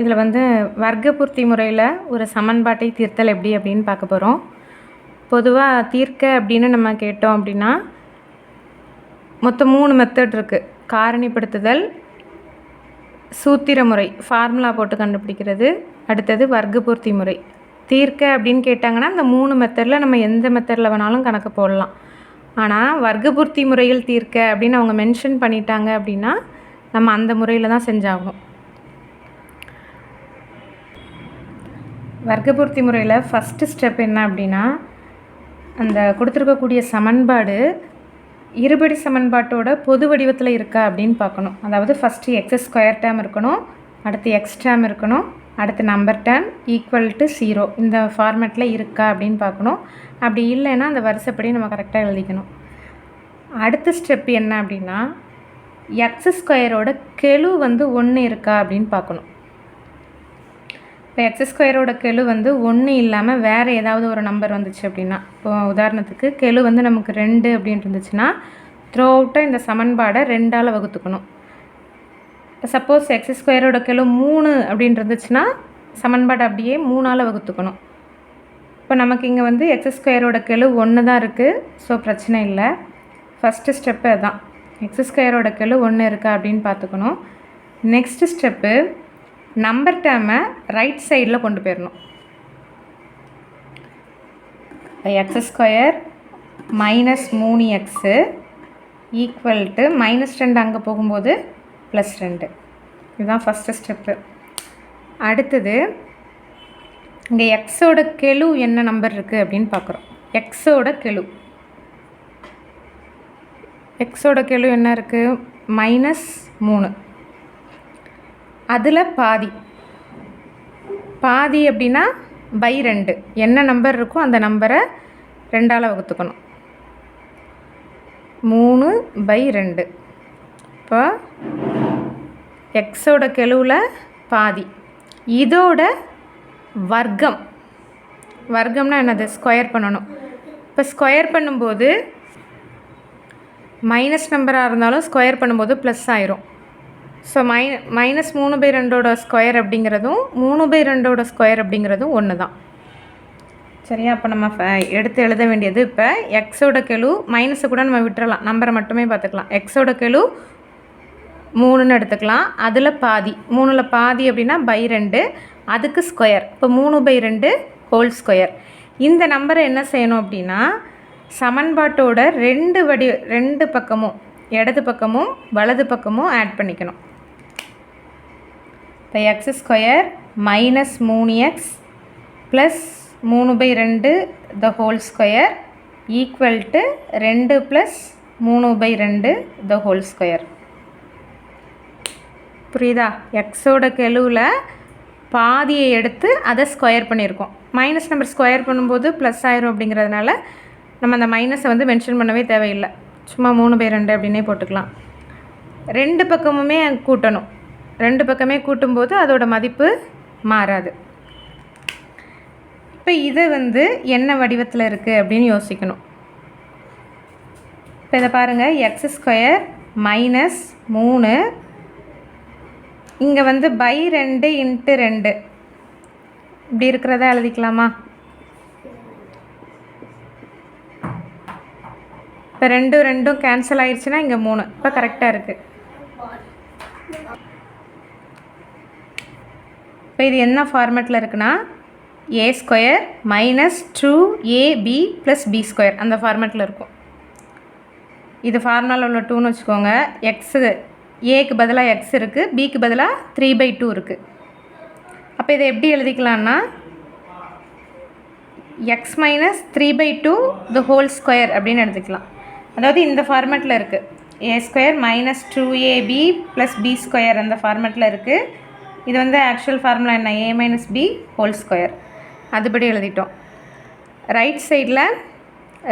இதில் வந்து வர்க்கபூர்த்தி முறையில் ஒரு சமன்பாட்டை தீர்த்தல் எப்படி அப்படின்னு பார்க்க போகிறோம். பொதுவாக தீர்க்க அப்படின்னு நம்ம கேட்டோம் அப்படின்னா மொத்தம் 3 மெத்தட் இருக்குது. காரணிப்படுத்துதல், சூத்திர முறை, ஃபார்முலா போட்டு கண்டுபிடிக்கிறது, அடுத்தது வர்க்கபூர்த்தி முறை. தீர்க்க அப்படின்னு கேட்டாங்கன்னா இந்த 3 மெத்தடில் நம்ம எந்த மெத்தடில் வேணாலும் கணக்கு போடலாம். ஆனால் வர்க்கபூர்த்தி முறையில் தீர்க்க அப்படின்னு அவங்க மென்ஷன் பண்ணிட்டாங்க அப்படின்னா நம்ம அந்த முறையில் தான் செஞ்சாகணும். வர்க்கபூர்த்தி முறையில் ஃபஸ்ட்டு ஸ்டெப் என்ன அப்படின்னா, அந்த கொடுத்துருக்கக்கூடிய சமன்பாடு இருபடி சமன்பாட்டோட பொது வடிவத்தில் இருக்கா அப்படின்னு பார்க்கணும். அதாவது ஃபஸ்ட்டு எக்ஸ் ஸ்கொயர் டேர்ம் இருக்கணும், அடுத்து எக்ஸ் டேர்ம் இருக்கணும், அடுத்து நம்பர் டேர்ம் ஈக்குவல் டு 0 இந்த ஃபார்மேட்டில் இருக்கா அப்படின்னு பார்க்கணும். அப்படி இல்லைன்னா அந்த வரிசைப்படி நம்ம கரெக்டாக எழுதிக்கணும். அடுத்த ஸ்டெப் என்ன அப்படின்னா, எக்ஸ் ஸ்கொயரோட கெழு வந்து 1 இருக்கா அப்படின்னு பார்க்கணும். இப்போ எக்ஸ் ஸ்கொயரோட கெழு வந்து 1 இல்லாமல் வேறு ஏதாவது ஒரு நம்பர் வந்துச்சு அப்படின்னா, இப்போ உதாரணத்துக்கு கெழு வந்து நமக்கு 2 அப்படின்னு இருந்துச்சுன்னா த்ரூ அவுட்டாக இந்த சமன்பாடை 2ஆல் வகுத்துக்கணும். இப்போ சப்போஸ் எக்ஸ் ஸ்கொயரோட கெழு 3 அப்படின்னு இருந்துச்சுன்னா சமன்பாடை அப்படியே 3ஆல் வகுத்துக்கணும். இப்போ நமக்கு இங்கே வந்து எக்ஸ் ஸ்கொயரோட கெழு 1 தான் இருக்குது, ஸோ பிரச்சனை இல்லை. ஃபஸ்ட்டு ஸ்டெப்பு அதுதான், எக்ஸ் ஸ்கொயரோட கெழு 1 இருக்கா அப்படின்னு பார்த்துக்கணும். நெக்ஸ்ட்டு ஸ்டெப்பு, நம்பர் டேர்மை ரைட் சைடில் கொண்டு போயிடணும். X square minus 3x equal to -2 அங்கே போகும்போது +2. இதுதான் ஃபஸ்ட்டு ஸ்டெப்பு. அடுத்தது இங்கே எக்ஸோட கெழு என்ன நம்பர் இருக்குது அப்படின்னு பார்க்குறோம். எக்ஸோட கெழு என்ன இருக்குது? -3. அதில் பாதி அப்படின்னா /2. என்ன நம்பர் இருக்கோ அந்த நம்பரை 2ஆல் வகுத்துக்கணும். 3/2. இப்போ எக்ஸோட கெழுவில் பாதி, இதோட வர்க்கம்னா என்னது? ஸ்கொயர் பண்ணணும். இப்போ ஸ்கொயர் பண்ணும்போது மைனஸ் நம்பராக இருந்தாலும் ஸ்கொயர் பண்ணும்போது ப்ளஸ் ஆயிரும். ஸோ -3/2 ஸ்கொயர் அப்படிங்கிறதும் 3/2 ஸ்கொயர் அப்படிங்கிறதும் ஒன்று தான். சரியா? அப்போ நம்ம எடுத்து எழுத வேண்டியது, இப்போ எக்ஸோட கெழு மைனஸை கூட நம்ம விட்டுறலாம், நம்பரை மட்டுமே பார்த்துக்கலாம். எக்ஸோட கெழு 3ன்னு எடுத்துக்கலாம், அதில் பாதி, 3ல் பாதி அப்படின்னா /2, அதுக்கு ஸ்கொயர், இப்போ 3/2 ஹோல் ஸ்கொயர். இந்த நம்பரை என்ன செய்யணும் அப்படின்னா, சமன்பாட்டோட 2 பக்கமும், இடது பக்கமும் வலது பக்கமும் ஆட் பண்ணிக்கணும். இப்போ X square -3x plus 3/2 the whole square equal to 2 plus 3/2 the whole square. புரியுதா? எக்ஸோட கெழுவில் பாதியை எடுத்து அதை ஸ்கொயர் பண்ணியிருக்கோம். மைனஸ் நம்பர் ஸ்கொயர் பண்ணும்போது ப்ளஸ் ஆயிரும் அப்படிங்கிறதுனால நம்ம அந்த மைனஸை வந்து மென்ஷன் பண்ணவே தேவையில்லை, சும்மா 3/2 அப்படின்னே போட்டுக்கலாம். 2 பக்கமுமே கூட்டணும். 2 பக்கமே கூட்டும்போது அதோட மதிப்பு மாறாது. இப்போ இது வந்து என்ன வடிவத்தில் இருக்குது அப்படின்னு யோசிக்கணும். இப்போ இதை பாருங்கள், எக்ஸ் ஸ்கொயர் -3 இங்கே வந்து /2 × 2 இப்படி இருக்கிறதா எழுதிக்கலாமா? இப்போ 2 கேன்சல் ஆயிடுச்சுன்னா இங்கே 3, இப்போ கரெக்டாக இருக்குது. இப்போ இது என்ன ஃபார்மேட்டில் இருக்குன்னா, a² - 2ab + b² அந்த ஃபார்மேட்டில் இருக்கும். இது ஃபார்முலாவில் உள்ள 2ன்னு வச்சுக்கோங்க. ஏக்கு பதிலாக எக்ஸ் இருக்குது, பிக்கு பதிலாக 3/2 இருக்குது. அப்போ இதை எப்படி எழுதிக்கலான்னா, x - 3/2 த ஹோல் ஸ்கொயர் அப்படின்னு எடுத்துக்கலாம். அதாவது இந்த ஃபார்மேட்டில் இருக்குது, a² - 2ab + b² அந்த ஃபார்மேட்டில் இருக்குது. இது வந்து ஆக்சுவல் ஃபார்முலா என்ன? a - b whole square. அதுபடி எழுதிட்டோம். ரைட் சைடில்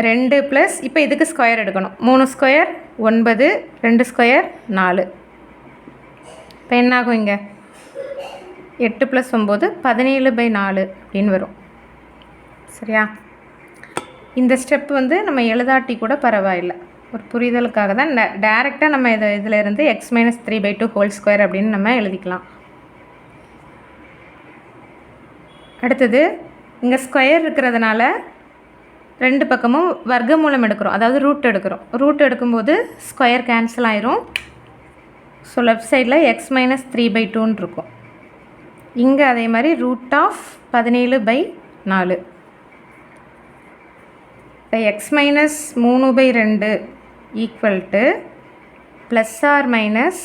2 ப்ளஸ், இப்போ இதுக்கு ஸ்கொயர் எடுக்கணும். 3 ஸ்கொயர் 9, 2 ஸ்கொயர் 4. இப்போ என்னாகும்? இங்கே 8 + 9 17/4 அப்படின்னு வரும். சரியா? இந்த ஸ்டெப் வந்து நம்ம எழுதாட்டி கூட பரவாயில்லை, ஒரு புரிதலுக்காக தான். டைரெக்டாக நம்ம இதில் இருந்து x - 3/2 ஹோல் ஸ்கொயர் அப்படின்னு நம்ம எழுதிக்கலாம். அடுத்தது இங்கே ஸ்கொயர் இருக்கிறதுனால ரெண்டு பக்கமும் வர்க்கமூலம் எடுக்கிறோம், அதாவது ரூட் எடுக்கிறோம். ரூட் எடுக்கும்போது ஸ்கொயர் கேன்சல் ஆயிரும். ஸோ லெஃப்ட் சைடில் எக்ஸ் மைனஸ் 3/2 இருக்கும். இங்கே அதே மாதிரி √17/4. இப்போ x minus 3/2 equal to plus or minus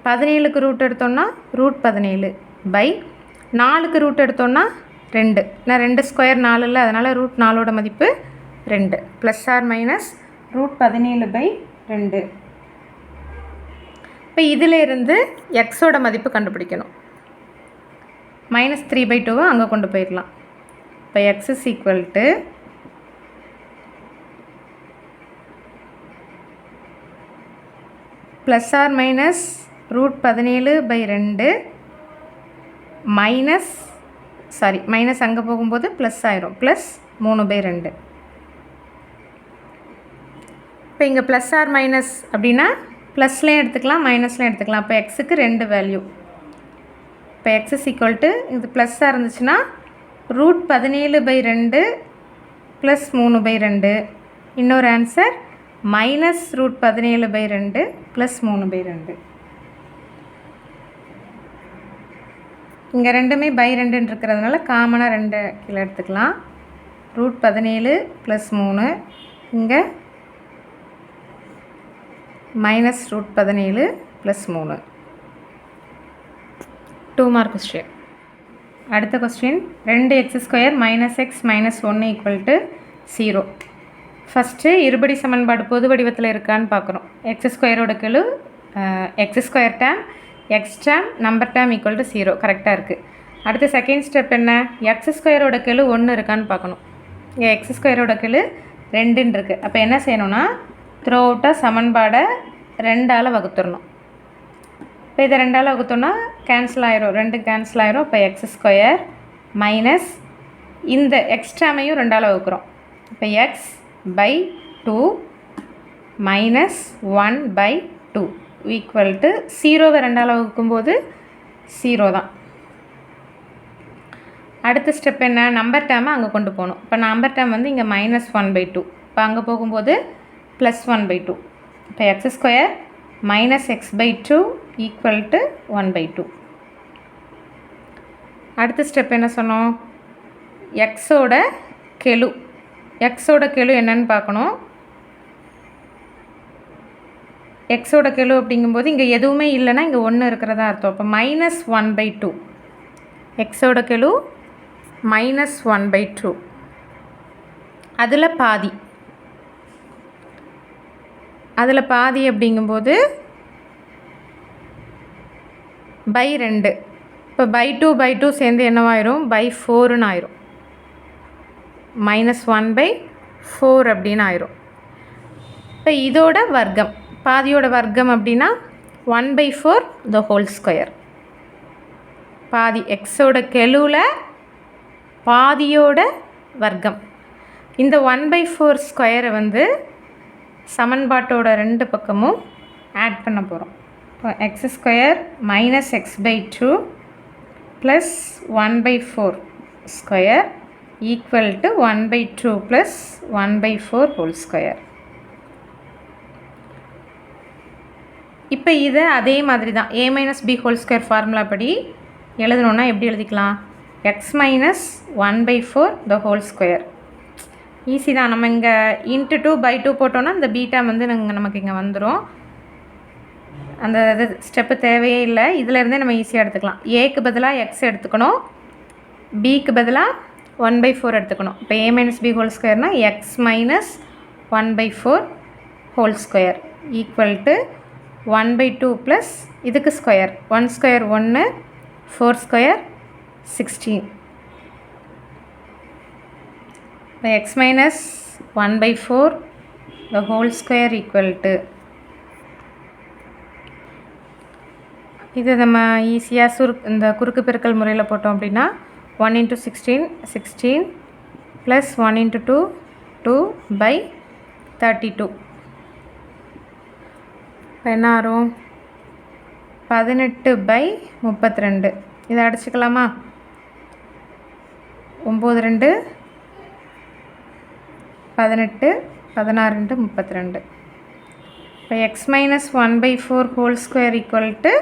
17க்கு ரூட் எடுத்தோன்னா √17/4க்கு ரூட் எடுத்தோன்னா 2. நான் 2 ஸ்கொயர் 4 இல்லை, அதனால் √4ஓட மதிப்பு 2 ப்ளஸ் ஆர் மைனஸ் √17/2. இப்போ இதிலேருந்து எக்ஸோட மதிப்பு கண்டுபிடிக்கணும். -3/2 அங்கே கொண்டு போயிடலாம். இப்போ x is equal to plus or minus √17/2 minus அங்கே போகும்போது ப்ளஸ் ஆயிரும், ப்ளஸ் 3/2. இப்போ இங்கே ப்ளஸ் ஆர் மைனஸ் அப்படின்னா ப்ளஸ்லேயும் எடுத்துக்கலாம் மைனஸ்லேயும் எடுத்துக்கலாம். இப்போ எக்ஸுக்கு 2 வேல்யூ. இப்போ எக்ஸ் இஸ் ஈக்குவல் டு இது ப்ளஸ்ஸாக இருந்துச்சுன்னா √17/2 ப்ளஸ் 3/2. இன்னொரு ஆன்சர் -√17/2 ப்ளஸ் 3/2. இங்கே ரெண்டுமே /2 இருக்கிறதுனால காமனாக 2 கீழே எடுத்துக்கலாம். √17 ப்ளஸ் 3, இங்கே -√17 ப்ளஸ் 3. 2 mark question. அடுத்த கொஸ்டின் 2x² - x - 1 = 0. ஃபஸ்ட்டு இருபடி சமன்பாடு பொது வடிவத்தில் இருக்கான்னு பார்க்குறோம். x² கெழு x² term x term number term equal to 0 கரெக்டாக இருக்குது. அடுத்து செகண்ட் ஸ்டெப் என்ன, x² கெழு 1 இருக்கான்னு பார்க்கணும். இங்கே x² கெழு 2 இருக்குது. அப்போ என்ன செய்யணும்னா த்ரோ அவுட்டாக சமன்பாடை 2ஆல் வகுத்துடணும். இப்போ இதை 2ஆல் வகுத்தோன்னா கேன்சல் ஆயிரும், 2 கேன்சல் ஆயிரும். இப்போ x² மைனஸ் இந்த எக்ஸ்ட்ராமையும் 2ஆல் வகுக்கிறோம். இப்போ x/2 மைனஸ் 1/2 ஈக்குவல் டு 0வை 2ஆல் வகுக்கும்போது 0 தான். அடுத்த ஸ்டெப் என்ன, நம்பர் டேமை அங்கே கொண்டு போகணும். இப்போ நம்பர் டேம் வந்து இங்கே -1/2, இப்போ அங்கே போகும்போது +1/2. இப்போ x² minus x/2 equal to 1/2. அடுத்த ஸ்டெப் என்ன சொன்னோம், எக்ஸோட கெழு என்னன்னு பார்க்கணும். எக்ஸோட கெழு அப்படிங்கும்போது இங்கே எதுவுமே இல்லைன்னா இங்கே 1 இருக்கிறதா அர்த்தம். இப்போ -1/2 எக்ஸோட கெழு -1/2, அதில் பாதி அப்படிங்கும்போது /2. இப்போ /2 சேர்ந்து என்னவாயிரும், /4ன்னு ஆயிரும். -1/4 அப்படின்னு ஆயிரும். இப்போ இதோட வர்க்கம், பாதியோட வர்க்கம் அப்படின்னா 1/4 the whole square. பாதி எக்ஸோட கெழுவில் பாதியோட வர்க்கம். இந்த 1/4 ஸ்கொயரை வந்து சமன்பாட்டோட 2 பக்கமும் ஆட் பண்ண போகிறோம். இப்போ x² minus x/2 plus 1/4 square equal to 1/2 plus 1/4 whole square. இப்போ இதை அதே மாதிரி தான் a - b whole square formula படி எழுதணுன்னா எப்படி எழுதிக்கலாம், x - 1/4 the whole square. Easy தான். நம்ம இங்கே × 2/2 போட்டோன்னா இந்த பீட்டா வந்து நமக்கு இங்கே வந்துடும். அந்த இது ஸ்டெப்பு தேவையே இல்லை, இதிலேருந்தே நம்ம ஈஸியாக எடுத்துக்கலாம். ஏக்கு பதிலாக x எடுத்துக்கணும், பிக்கு பதிலாக 1/4 எடுத்துக்கணும். இப்போ a - b ஹோல் ஸ்கொயர்னால் x - 1/4 whole square equal to 1/2 plus இதுக்கு ஸ்கொயர் 1 ஸ்கொயர் 1, 4 ஸ்கொயர் 16. இப்போ x - 1/4 the whole square equal to, இது நம்ம ஈஸியாக இந்த குறுக்கு பெருக்கல் முறையில் போட்டோம் அப்படின்னா 1 × 16 16 ப்ளஸ் 1 × 2 2/32. இப்போ என்ன ஆகும், 18/32. இதை அடிச்சுக்கலாமா, 9 2 18 16 2 32. இப்போ x minus 1/4 whole square equal to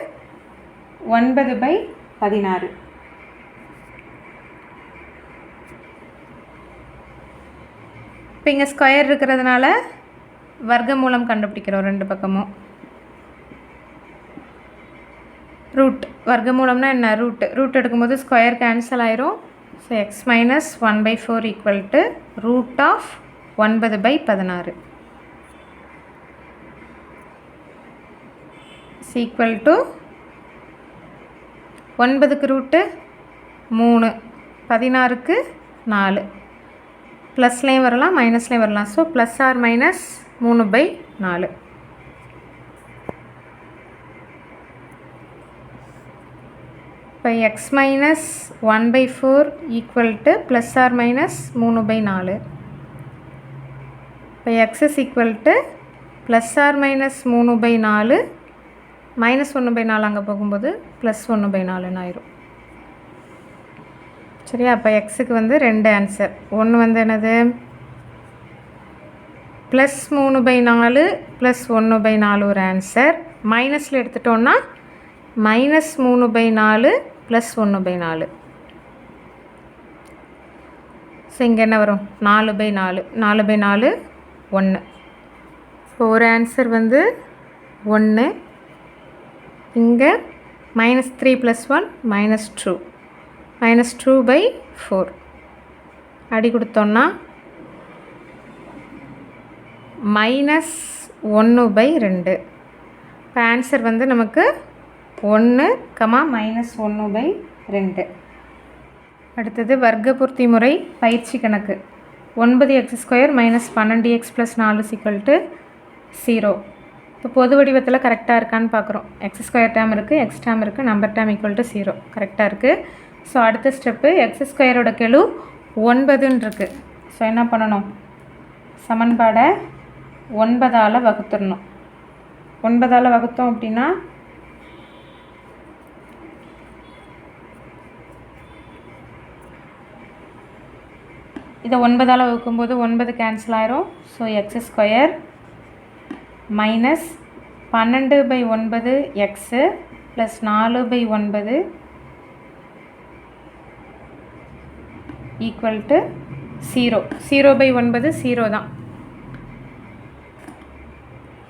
9/16. இப்போ இங்கே ஸ்கொயர் இருக்கிறதுனால வர்க்கமூலம் கண்டுபிடிக்கிறோம் ரெண்டு பக்கமும். ரூட் வர்க்கமூலம்னா என்ன? ரூட் எடுக்கும்போது ஸ்கொயர் கேன்சல் ஆயிரும். So x minus 1/4 equal to root of 9/16 equal to 9க்கு ரூட்டு 3, 16க்கு 4, ப்ளஸ்லேயும் வரலாம் மைனஸ்லேயும் வரலாம். So plus or minus 3/4. இப்போ x minus 1/4 equal to plus or minus 3/4. இப்போ x is equal to plus or minus 3/4 minus 1/4 அங்கே போகும்போது ப்ளஸ் 1/4ன்னு ஆயிரும். சரியா? அப்போ எக்ஸுக்கு வந்து 2 ஆன்சர். ஒன்று வந்து என்னது? ப்ளஸ் 3/4 ப்ளஸ் 1/4 ஒரு ஆன்சர். மைனஸில் எடுத்துட்டோன்னா மைனஸ் 3/4 ப்ளஸ் 1/4. ஸோ இங்கே என்ன வரும்? 4/4. 4/4 1. இப்போ ஒரு ஆன்சர் வந்து 1. இங்கே மைனஸ் 3 + 1 -2. -2/4 அடி கொடுத்தோன்னா -1/2. இப்போ ஆன்சர் வந்து நமக்கு 1, -1/2. அடுத்தது வர்க்கபூர்த்தி முறை பயிற்சி கணக்கு. 9x² - 12x + 4 = 0. இப்போ பொது வடிவத்தில் கரெக்டாக இருக்கான்னு பார்க்குறோம். x² டேம் இருக்குது, x டேம் இருக்குது, நம்பர் டேம் ஈக்குவல் டு 0 கரெக்டாக இருக்குது. ஸோ அடுத்த ஸ்டெப்பு x² கெழு 9ன்னு இருக்குது. ஸோ என்ன பண்ணணும்? சமன்பாடை 9ஆல் வகுத்துடணும். 9ஆல் வகுத்தோம் அப்படின்னா இதை 9ஆல் வகுக்கும்போது 9 கேன்சல் ஆயிரும். So x² minus 12/9 x plus 4/9 equal to 0. 0/9 0 தான்.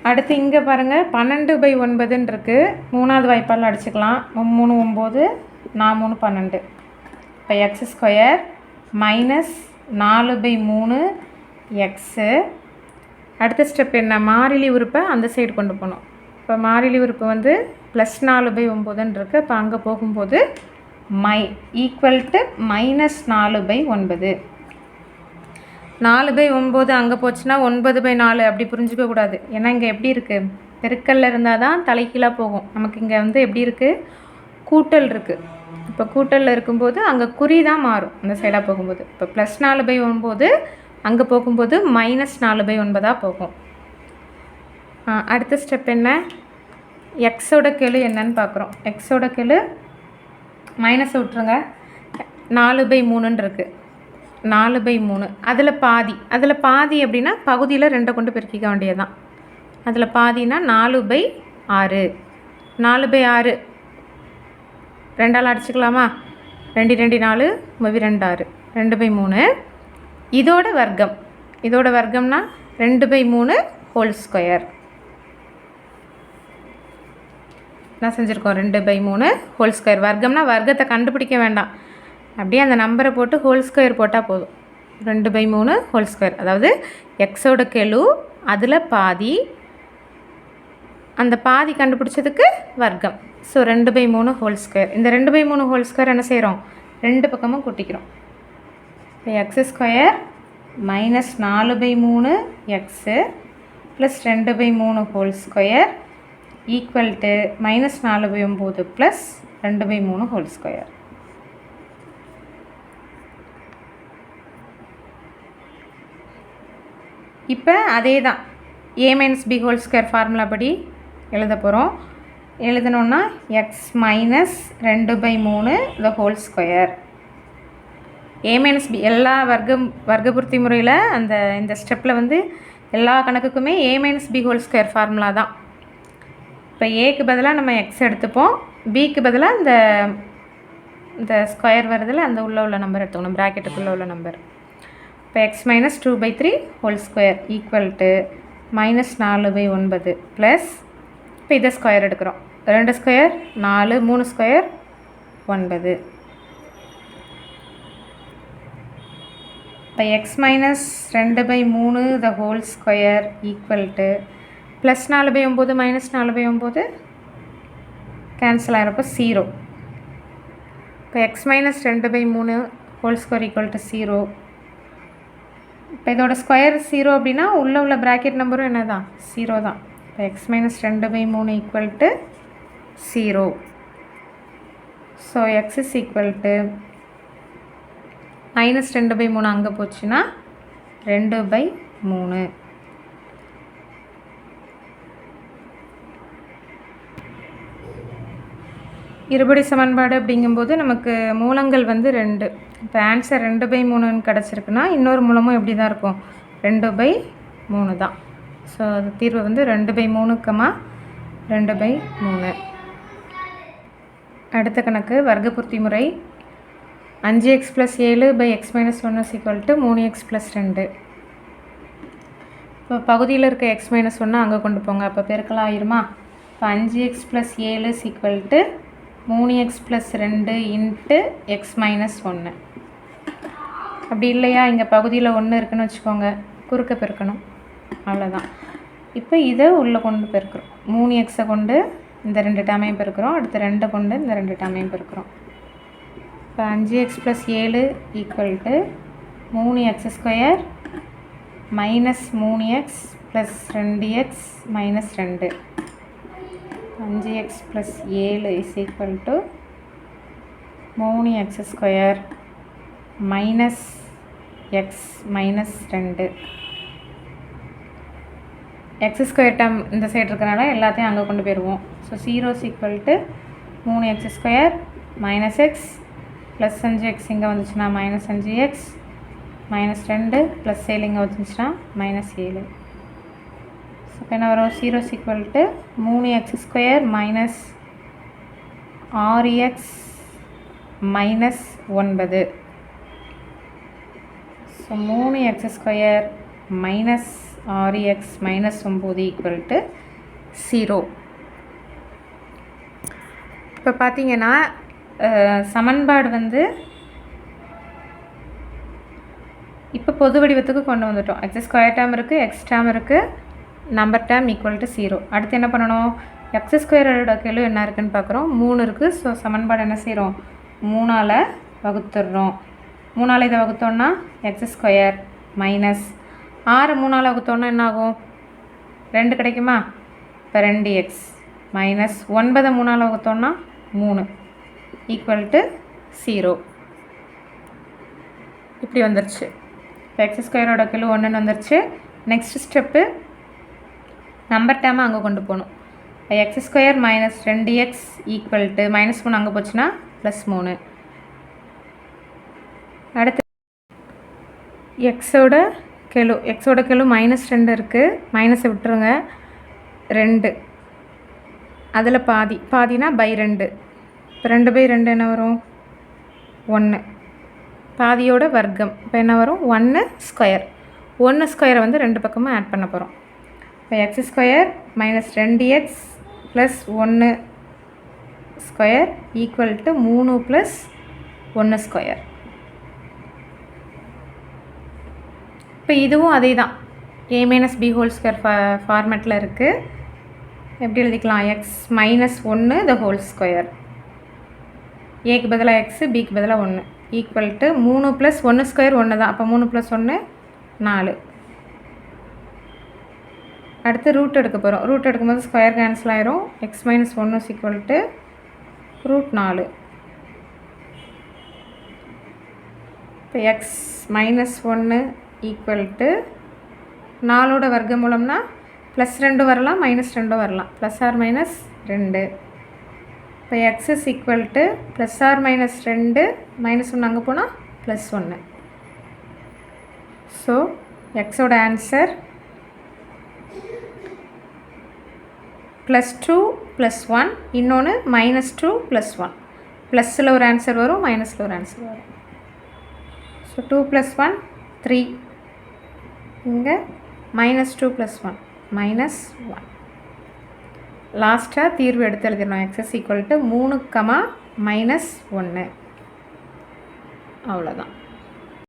அடுத்து இங்கே பாருங்கள் 12/9ன்னு இருக்குது. 3வது வாய்ப்பால் அடிச்சுக்கலாம். 3 9, 4 3 12. இப்போ x² மைனஸ் 4/3 எக்ஸு. அடுத்த ஸ்டெப் என்ன? மாறிலி உறுப்பை அந்த சைடு கொண்டு போகணும். இப்போ மாறிலி உறுப்பு வந்து ப்ளஸ் 4/9ன்னு இருக்குது. இப்போ அங்கே போகும்போது ஈக்குவல் டு -4/9. 4/9 அங்கே போச்சுன்னா 9/4 அப்படி புரிஞ்சிக்கக்கூடாது. ஏன்னா இங்கே எப்படி இருக்குது? பெருக்கல்ல இருந்தால் தான் தலைகீழாக போகும். நமக்கு இங்கே வந்து எப்படி இருக்குது? கூட்டல் இருக்குது. இப்போ கூட்டலில் இருக்கும்போது அங்கே குறி தான் மாறும் அந்த சைடாக போகும்போது. இப்போ ப்ளஸ் 4/9 அங்கே போகும்போது -4/9 போகும். அடுத்த ஸ்டெப் என்ன? எக்ஸோட கெழு என்னன்னு பார்க்குறோம். எக்ஸோட கெழு மைனஸை விட்டுருங்க. 4/3ன்னு இருக்குது. 4/3 அதில் பாதி அப்படின்னா பகுதியில் 2 கொண்டு பெருக்கிக்க வேண்டியது தான். அதில் பாதினா 4/6. 4/6 2ஆல் அடிச்சுக்கலாமா? 2 2 4 2 6 2/3. இதோட வர்க்கம்னா 2/3 ஹோல் ஸ்கொயர். என்ன செஞ்சுருக்கோம்? 2/3 ஹோல் ஸ்கொயர். வர்க்கம்னா வர்க்கத்தை கண்டுபிடிக்க வேண்டாம், அப்படியே அந்த நம்பரை போட்டு ஹோல் ஸ்கொயர் போட்டால் போதும். 2/3 ஹோல் ஸ்கொயர். அதாவது எக்ஸோட கெழு அதில் பாதி, அந்த பாதி கண்டுபிடிச்சதுக்கு வர்க்கம். So 2/3 whole square. இந்த 2/3 ஹோல் ஸ்கொயர் என்ன செய்கிறோம்? ரெண்டு பக்கமும் கூட்டிக்கிறோம். இப்போ x² minus 4/3 x plus 2/3 whole square equal to -4/9 plus 2/3 whole square. இப்போ அதே தான் a - b whole square formula படி எழுத போகிறோம். எழுதணுன்னா x - 2/3 the whole square a minus b எல்லா வர்க்கபூர்த்தி முறையில் இந்த ஸ்டெப்பில் வந்து எல்லா கணக்குக்குமே a minus b whole square formula தான். இப்போ ஏக்கு பதிலாக நம்ம எக்ஸ் எடுத்துப்போம், பிக்கு பதிலாக இந்த ஸ்கொயர் வருதில் அந்த உள்ள நம்பர் எடுத்துக்கணும், ப்ராக்கெட்டுக்குள்ளே உள்ள நம்பர். இப்போ x minus 2/3 whole square equal to -4/9 plus, இப்போ இதை ஸ்கொயர் எடுக்கிறோம், 2 ஸ்கொயர் 4, 3 ஸ்கொயர் 9. இப்போ x minus 2/3 the whole square equal to +4/9 -4/9 cancel ஆகிறப்போ 0. இப்போ x minus 2/3 whole square equal to 0. இப்போ இதோட ஸ்கொயர் 0 அப்படின்னா உள்ள ப்ராக்கெட் நம்பரும் என்ன தான் 0 தான். இப்போ x minus 2/3 equal to 0. So X is equal to -2/3 அங்கே போச்சுன்னா 2/3. இருபடி சமன்பாடு அப்படிங்கும்போது நமக்கு மூலங்கள் வந்து 2. இப்போ ஆன்சர் 2/3 கிடச்சிருக்குன்னா இன்னொரு மூலமும் எப்படி தான் இருக்கும், 2/3 தான். ஸோ அது தீர்வு வந்து 2/3, 2/3. அடுத்த கணக்கு வர்க்கபூர்த்தி முறை. 5x + 7/x - 1 = 3x + 2. இப்போ பகுதியில் இருக்க x - 1 அங்கே கொண்டு போங்க, அப்போ பெருக்கலாம் ஆயிருமா. இப்போ 5x + 7 = 3x + 2 × x - 1. அப்படி இல்லையா, இங்கே பகுதியில் 1 இருக்குன்னு வச்சுக்கோங்க, குறுக்க பெருக்கணும், அவ்வளோதான். இப்போ இதை உள்ளே கொண்டு பெருக்கிறோம், 3xஐ கொண்டு இந்த 2 டேமையும் பெருக்கிறோம், அடுத்து 2 கொண்டு இந்த 2 டேமையும் பெருக்கிறோம். இப்போ 5x + 7 = 3x² - 3x + 2x - 2. 5x + 7 = 3x² - x - 2. x² term இந்த சைடு இருக்கிறனால எல்லாத்தையும் அங்கே கொண்டு போயிடுவோம். So 0 = 3x² - x plus 5x இங்கே வந்துச்சுன்னா -5x -2 ப்ளஸ் 7 இங்கே வந்துச்சுன்னா -7. ஸோ இப்போ என்ன வரும், 0 = 3x² - 6x - 9. So 3x² - 6x - 9 = 0. இப்போ பார்த்தீங்கன்னா சமன்பாடு வந்து இப்போ பொது வடிவத்துக்கு கொண்டு வந்துட்டோம். x² டேர்ம் இருக்குது, x டேர்ம் இருக்குது, நம்பர் டேர்ம் ஈக்குவல் டு 0. அடுத்து என்ன பண்ணணும், x² கெழு என்ன இருக்குதுன்னு பார்க்குறோம், 3 இருக்குது. ஸோ சமன்பாடு என்ன செய்கிறோம், 3ஆல் வகுத்துடுறோம். 3ஆல் இதை வகுத்தோன்னா x² மைனஸ் 6 3ஆல் வகுத்தோன்னா என்ன ஆகும், 2 கிடைக்குமா. இப்போ 2x மைனஸ் 9 3ஆல் வகுத்தோன்னா 3 ஈக்குவல் டு 0. இப்படி வந்துருச்சு. இப்போ x² கெழு 1ன்னு வந்துருச்சு. நெக்ஸ்ட் ஸ்டெப்பு நம்பர் டேர்மை அங்கே கொண்டு போகணும். x² - 2x ஈக்குவல் டு -3 அங்கே போச்சுன்னா +3. அடுத்து எக்ஸோட கெழு -2 இருக்குது, மைனஸை விட்டுருங்க, 2 அதில் பாதினா /2. இப்போ 2/2 என்ன வரும், 1. பாதியோட வர்க்கம் இப்போ என்ன வரும், 1 ஸ்கொயர். 1 ஸ்கொயரை வந்து 2 பக்கமும் ஆட் பண்ண போகிறோம். இப்போ x² - 2x + 1 square equal to 3 + 1 square. இப்போ இதுவும் அதே தான், a - b ஹோல் ஸ்கொயர் ஃபார்மேட்டில் இருக்குது. எப்படி எழுதிக்கலாம், x - 1 த ஹோல் ஸ்கொயர், ஏக்கு பதிலாக x, பிக்கு பதிலாக 1 ஈக்குவல் டு 3 + 1 ஸ்கொயர் 1 தான். அப்போ 3 + 1 4. அடுத்து ரூட் எடுக்க போகிறோம். ரூட் எடுக்கும்போது ஸ்கொயர் கேன்சல் ஆயிரும். x - 1 = √4. இப்போ x - 1 ஈக்குவல் டு 4ஓட வர்க்க மூலம்னா +2 வரலாம், -2 வரலாம், +or -2. இப்போ x is equal to +or -2 -1 அங்கே போனால் ப்ளஸ் 1. ஸோ எக்ஸோட ஆன்சர் +2 + 1, இன்னொன்று -2 + 1. ப்ளஸில் ஒரு ஆன்சர் வரும், மைனஸில் ஒரு ஆன்சர் வரும். ஸோ 2 + 1 3, இங்கே -2 + 1 -1. லாஸ்ட்டாக தீர்வு எடுத்து எழுதிடணும். x = 3, -1. அவ்வளோதான்.